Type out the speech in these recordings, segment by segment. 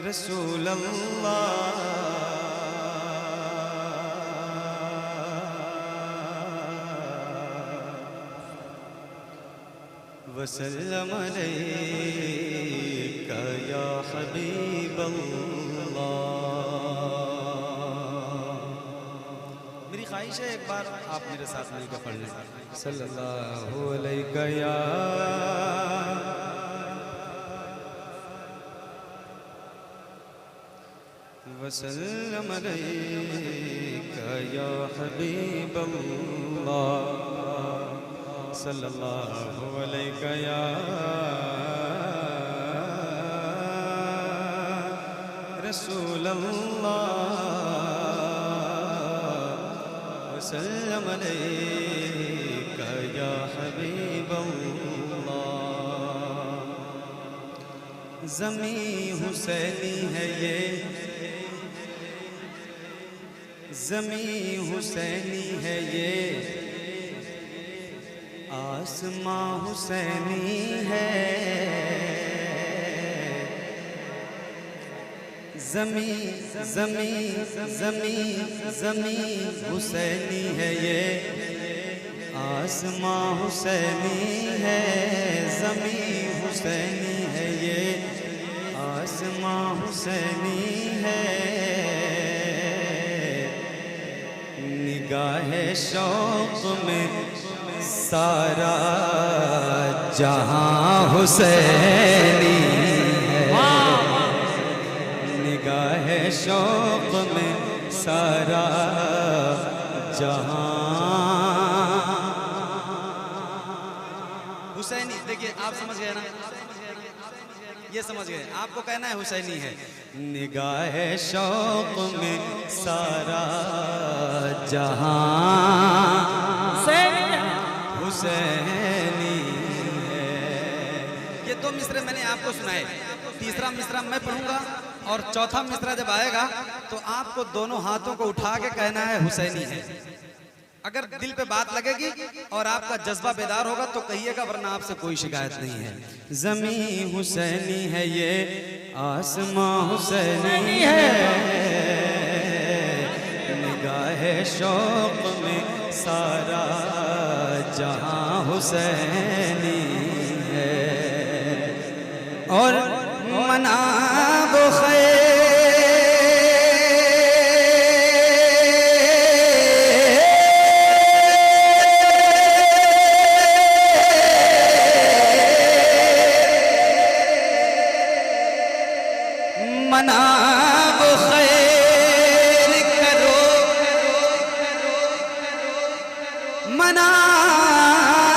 रसूल अल्लाह वसल्लम अलैका या हबीब अल्लाह। मेरी ख्वाहिश है एक बार आप मेरे साथ मिलकर पढ़ लें सल्लल्लाहु अलैका या वसल्लम अलैका या हबीब अल्लाह सल्लल्लाहु अलैका या रसूल अल्लाह वसल्लम अलैका या हबीब अल्लाह। ज़मी हुसैनी है ये, ज़मी हुसैनी है ये, आसमां हुसैनी है। ज़मी ज़मी ज़मी ज़मी हुसैनी है ये, आसमां हुसैनी है। ज़मी हुसैनी है ये, आसमां हुसैनी है। निगाहे शौक़ में सारा जहां हुसैनी है। निगाहे शौक़ में सारा जहां हुसैनी। देखिए आप समझ गए ना, ये समझ गए, आपको कहना है हुसैनी है। निगाहे शौक़ में सारा जहां हुसैनी है। ये दो मिसरे मैंने आपको सुनाए, तीसरा मिसरा मैं पढ़ूंगा और चौथा मिसरा जब आएगा तो आपको दोनों हाथों को उठा के कहना है हुसैनी है। अगर दिल पे बात लगेगी और आपका जज्बा बेदार होगा तो कहिएगा, वरना आपसे कोई शिकायत नहीं है। ज़मी हुसैनी है ये, आसमां हुसैनी है। निगाहे शौक़ में सारा जहां हुसैनी है। और मनाब खैर मनाब खैर करो, मनाब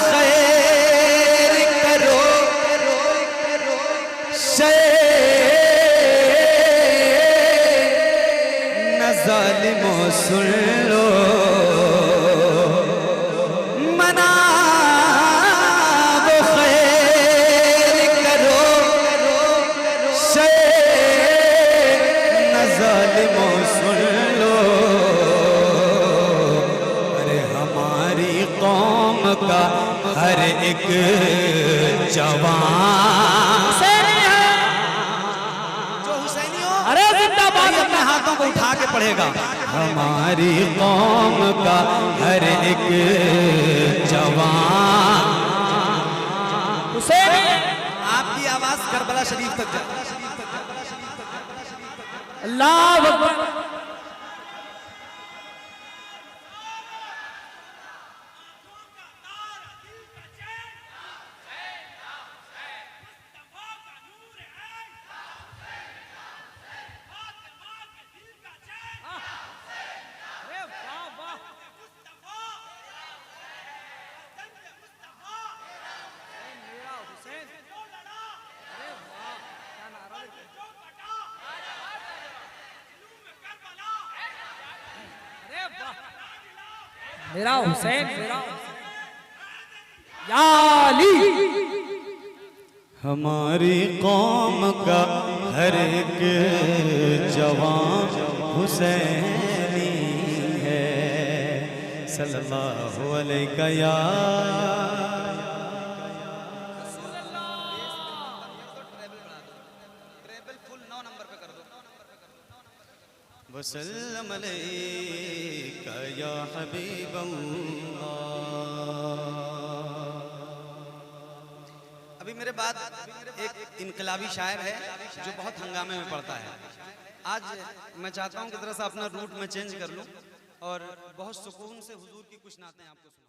खैर करो, न ज़ालिमों सुन लो। मनाब खैर करो, न ज़ालिमों सुन लो। अरे हमारी कौम का हर एक जवान जो हुसैनी हो, अरे जिंदाबाद, अपने हाथों को उठा के पढ़ेगा। हमारी कौम का हर एक जवान हुसैनी। आपकी आवाज करबला शरीफ तक जाए। अल्लाह अकबर। मेरा हुसैन, मेरा या अली। हमारी कौम का हर एक जवान हुसैनी है। सल्लल्लाहु अलैका या 9 नंबर पे कर दो। वसल्लम अलैका या हबीब अल्लाह। अभी मेरे बाद एक इनकलाबी शायर है जो बहुत हंगामे में पड़ता है। आज मैं चाहता हूं कि थोड़ा सा अपना रूट में चेंज कर लूं और बहुत सुकून से हुजूर की कुछ नातें आपको सुनाऊं।